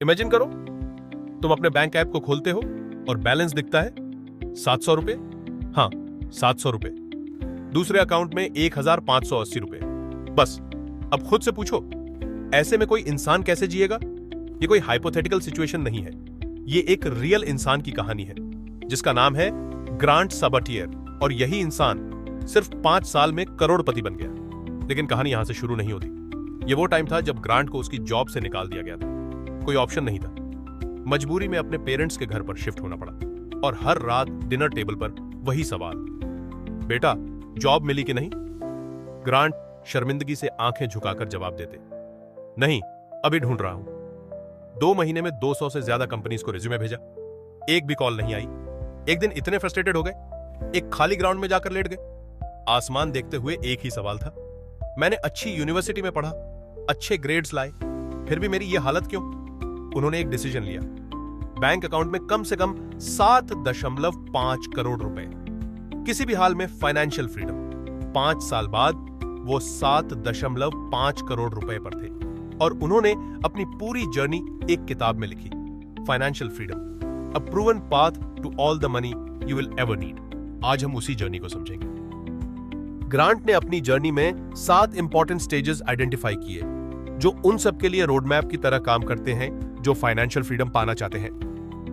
Imagine करो, तुम अपने बैंक ऐप को खोलते हो और बैलेंस दिखता है 700 रुपए। हाँ, 700 रुपए। दूसरे अकाउंट में 1580 रुपए। बस अब खुद से पूछो, ऐसे में कोई इंसान कैसे जिएगा? ये कोई हाइपोथेटिकल सिचुएशन नहीं है, ये एक रियल इंसान की कहानी है जिसका नाम है ग्रांट सबटियर। और यही इंसान सिर्फ 5 साल में करोड़पति बन गया। लेकिन कहानी यहां से शुरू नहीं होती। ये वो टाइम था जब ग्रांट को उसकी जॉब से निकाल दिया गया था। कोई ऑप्शन नहीं था। मजबूरी में अपने पेरेंट्स के घर पर शिफ्ट होना पड़ा और हर रात डिनर टेबल पर वही सवाल, बेटा जॉब मिली कि नहीं? ग्रांट शर्मिंदगी से आंखें झुकाकर जवाब देते, नहीं, अभी ढूंढ रहा हूं। 2 महीने में 200 से ज्यादा कंपनीज को रिज्यूमे भेजा, एक भी कॉल नहीं आई। एक दिन इतने फ्रस्ट्रेटेड हो गए, एक खाली ग्राउंड में जाकर लेट गए। आसमान देखते हुए एक ही सवाल था, मैंने अच्छी यूनिवर्सिटी में पढ़ा, अच्छे ग्रेड्स लाए, फिर भी मेरी यह हालत क्यों? उन्होंने एक डिसीजन लिया। बैंक अकाउंट में कम से कम 7.5 करोड़ रुपए, किसी भी हाल में फाइनेंशियल फ्रीडम। 5 साल बाद वो 7.5 करोड़ रुपए पर थे और उन्होंने अपनी पूरी जर्नी एक किताब में लिखी, financial freedom, a proven path to all the money you will ever need. आज हम उसी जर्नी को समझेंगे। ग्रांट ने अपनी जर्नी में 7 इंपॉर्टेंट स्टेजेस आइडेंटिफाई किए जो उन सब के लिए रोड मैप की तरह काम करते हैं जो फाइनेंशियल फ्रीडम पाना चाहते हैं।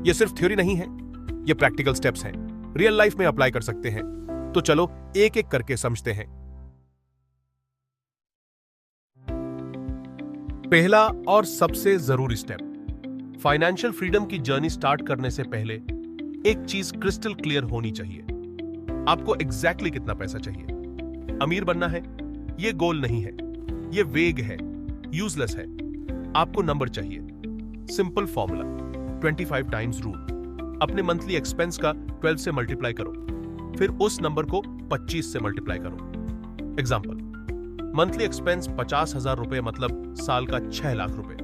ये सिर्फ थ्योरी नहीं है, ये प्रैक्टिकल स्टेप्स हैं, रियल लाइफ में अप्लाई कर सकते हैं। तो चलो एक एक करके समझते हैं। पहला और सबसे जरूरी स्टेप, फाइनेंशियल फ्रीडम की जर्नी स्टार्ट करने से पहले एक चीज क्रिस्टल क्लियर होनी चाहिए। आपको एग्जैक्टली कितना पैसा चाहिए? अमीर बनना है? यह गोल नहीं है, यह वेग है, यूजलेस है। आपको नंबर चाहिए। Simple formula, 25 times rule. अपने मंथली एक्सपेंस का 12 से मल्टीप्लाई करो, फिर उस नंबर को 25 से मल्टीप्लाई करो। एग्जाम्पल, मंथली एक्सपेंस 50,000 रुपए मतलब साल का 6 लाख रुपए।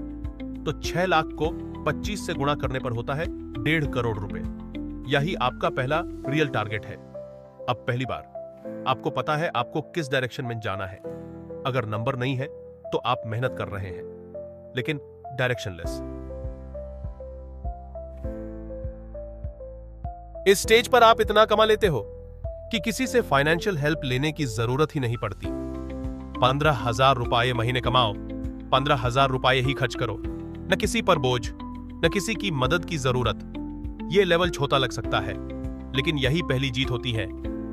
तो 6 लाख को 25 से गुणा करने पर होता है 1.5 करोड़ रुपए। यही आपका पहला रियल टारगेट है। अब पहली बार आपको पता है आपको किस डायरेक्शन में जाना है। अगर नंबर नहीं है तो आप मेहनत कर रहे हैं, लेकिन डायरेक्शनलेस। इस स्टेज पर आप इतना कमा लेते हो कि किसी से फाइनेंशियल हेल्प लेने की जरूरत ही नहीं पड़ती। 15,000 रुपए महीने कमाओ, 15,000 रुपए ही खर्च करो। न किसी पर बोझ, न किसी की मदद की जरूरत। यह लेवल छोटा लग सकता है, लेकिन यही पहली जीत होती है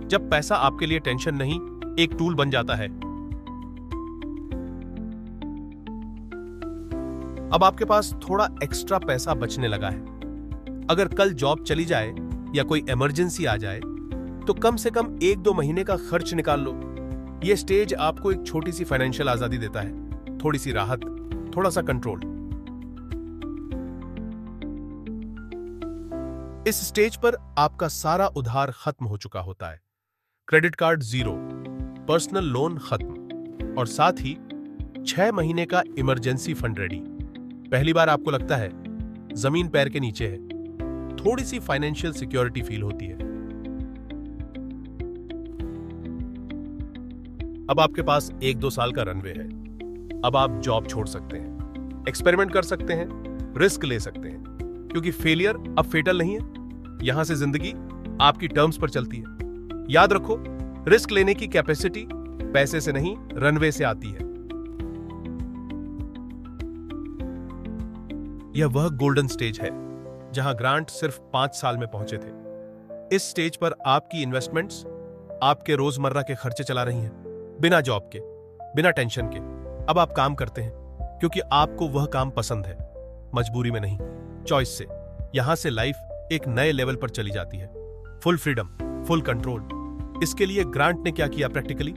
जब पैसा आपके लिए टेंशन नहीं, एक टूल बन जाता है। अब आपके पास थोड़ा एक्स्ट्रा पैसा बचने लगा है। अगर कल जॉब चली जाए या कोई इमरजेंसी आ जाए तो कम से कम 1-2 महीने का खर्च निकाल लो। यह स्टेज आपको एक छोटी सी फाइनेंशियल आजादी देता है, थोड़ी सी राहत, थोड़ा सा कंट्रोल। इस स्टेज पर आपका सारा उधार खत्म हो चुका होता है। Credit card zero, personal loan खत्म और साथ ही 6 महीने का इमरजेंसी फंड रेडी। पहली बार आपको लगता है जमीन पैर के नीचे है, थोड़ी सी फाइनेंशियल सिक्योरिटी फील होती है। अब आपके पास 1-2 साल का रनवे है। अब आप जॉब छोड़ सकते हैं, एक्सपेरिमेंट कर सकते हैं, रिस्क ले सकते हैं, क्योंकि फेलियर अब फेटल नहीं है। यहां से जिंदगी आपकी टर्म्स पर चलती है। याद रखो, रिस्क लेने की कैपेसिटी पैसे से नहीं, रनवे से आती है। यह वह गोल्डन स्टेज है जहां ग्रांट सिर्फ 5 साल में पहुंचे थे। इस स्टेज पर आपकी इन्वेस्टमेंट्स आपके रोजमर्रा के खर्चे चला रही हैं, बिना जॉब के, बिना टेंशन के। अब आप काम करते हैं क्योंकि आपको वह काम पसंद है, मजबूरी में नहीं, चॉइस से। यहां से लाइफ एक नए लेवल पर चली जाती है। Full freedom, full control. इसके लिए ग्रांट ने क्या किया प्रैक्टिकली?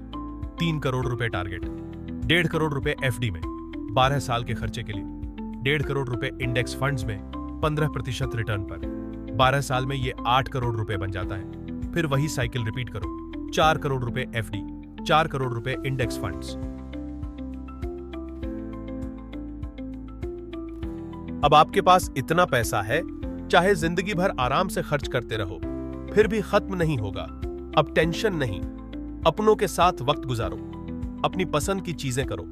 3 करोड़ रुपए टारगेट, 1.5 करोड़ रुपए एफडी में 12 साल के खर्चे के लिए, 1.5 करोड़ रुपए इंडेक्स फंड्स में 15% रिटर्न पर। 12 साल में ये 8 करोड़ रुपए बन जाता है। फिर वही साइकिल रिपीट करो, 4 करोड़ रुपए एफडी, 4 करोड़ रुपए इंडेक्स फंड्स। अब आपके पास इतना पैसा है, चाहे जिंदगी भर आराम से खर्च करते रहो, फिर भी खत्म नहीं होगा। अब टेंशन नहीं, अपनों के साथ वक्त गुजारो, अपनी पसंद की चीजें करो,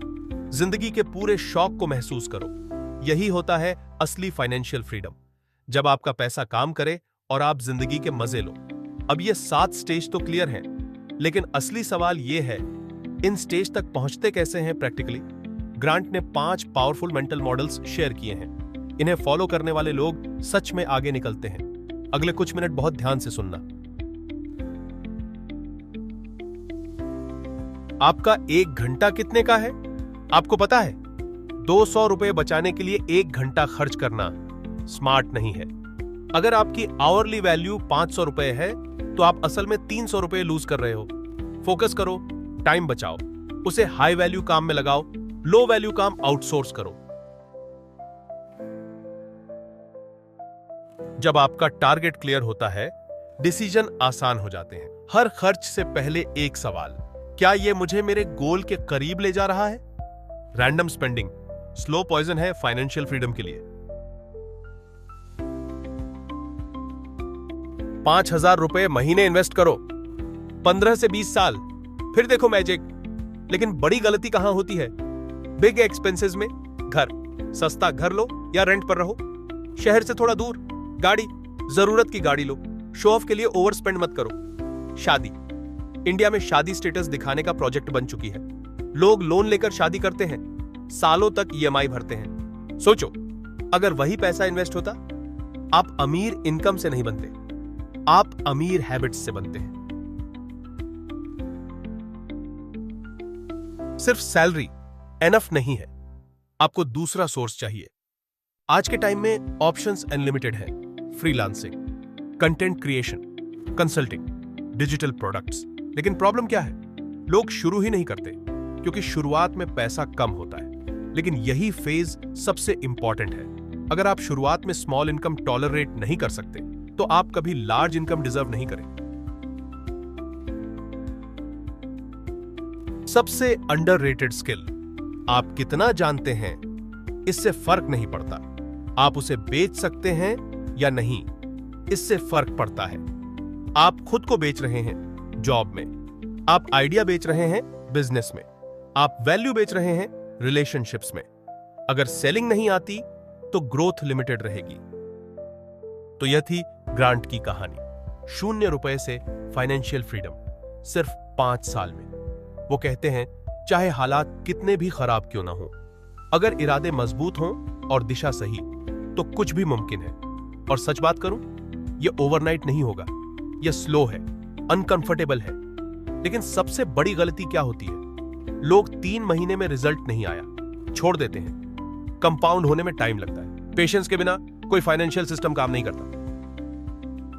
जिंदगी के पूरे शौक को महसूस करो। यही होता है असली फाइनेंशियल फ्रीडम, जब आपका पैसा काम करे और आप जिंदगी के मजे लो। अब ये 7 स्टेज तो क्लियर हैं, लेकिन असली सवाल ये है, इन स्टेज तक पहुंचते कैसे हैं प्रैक्टिकली? ग्रांट ने 5 पावरफुल मेंटल मॉडल्स शेयर किए हैं। इन्हें फॉलो करने वाले लोग सच में आगे निकलते हैं। अगले कुछ मिनट बहुत ध्यान से सुनना। आपका 1 घंटा कितने का है? आपको पता है, 200 रुपए बचाने के लिए 1 घंटा खर्च करना स्मार्ट नहीं है। अगर आपकी आवरली वैल्यू 500 रुपए है, तो आप असल में 300 रुपए लूज कर रहे हो। फोकस करो, टाइम बचाओ, उसे हाई वैल्यू काम में लगाओ, लो वैल्यू काम आउटसोर्स करो। जब आपका टारगेट क्लियर होता है, डिसीजन आसान हो जाते हैं। हर खर्च से पहले एक सवाल, क्या यह मुझे मेरे गोल के करीब ले जा रहा है? रैंडम स्पेंडिंग स्लो पॉइजन है फाइनेंशियल फ्रीडम के लिए। 5,000 रुपए महीने इन्वेस्ट करो, 15 से 20 साल, फिर देखो मैजिक। लेकिन बड़ी गलती कहां होती है? बिग एक्सपेंसेस में। घर, सस्ता घर लो या रेंट पर रहो, शहर से थोड़ा दूर, गाड़ी, जरूरत की गाड़ी लो, शो ऑफ के लिए ओवर स्पेंड मत करो। शादी, इंडिया में शादी स्टेटस दिखाने का प्रोजेक्ट बन चुकी है। लोग लोन लेकर शादी करते हैं, सालों तक ईएमआई भरते हैं। सोचो, अगर वही पैसा इन्वेस्ट होता, आप अमीर इनकम से नहीं बनते, आप अमीर हैबिट्स से बनते हैं। सिर्फ सैलरी एनफ नहीं है, आपको दूसरा सोर्स चाहिए। आज के टाइम में ऑप्शंस अनलिमिटेड है। Freelancing, content creation, consulting, digital products. लेकिन प्रॉब्लम क्या है? लोग शुरू ही नहीं करते, क्योंकि शुरुआत में पैसा कम होता है। लेकिन यही फेज सबसे इंपॉर्टेंट है। अगर आप शुरुआत में स्मॉल इनकम टॉलरेट नहीं कर सकते, तो आप कभी लार्ज इनकम डिजर्व नहीं करेंगे। सबसे अंडररेटेड स्किल, आप कितना जानते हैं, इससे फर्क नहीं पड़ता। आप उसे बेच सकते हैं या नहीं, इससे फर्क पड़ता है। आप खुद को बेच रहे हैं जॉब में, आप आइडिया बेच रहे हैं बिजनेस में, आप वैल्यू बेच रहे हैं रिलेशनशिप्स में। अगर सेलिंग नहीं आती, तो ग्रोथ लिमिटेड रहेगी। तो यह थी ग्रांट की कहानी। 0 रुपए से फाइनेंशियल फ्रीडम, सिर्फ 5 साल में। वो कहते हैं, चाहे हालात कितने भी खराब क्यों ना हो, अगर इरादे मजबूत हों और दिशा सही, तो कुछ भी मुमकिन है। और सच बात करूं, यह ओवरनाइट नहीं होगा, यह स्लो है, अनकंफर्टेबल है। लेकिन सबसे बड़ी गलती क्या होती है? लोग 3 महीने में रिजल्ट नहीं आया, छोड़ देते हैं। कंपाउंड होने में टाइम लगता है। पेशेंस के बिना कोई फाइनेंशियल सिस्टम काम नहीं करता।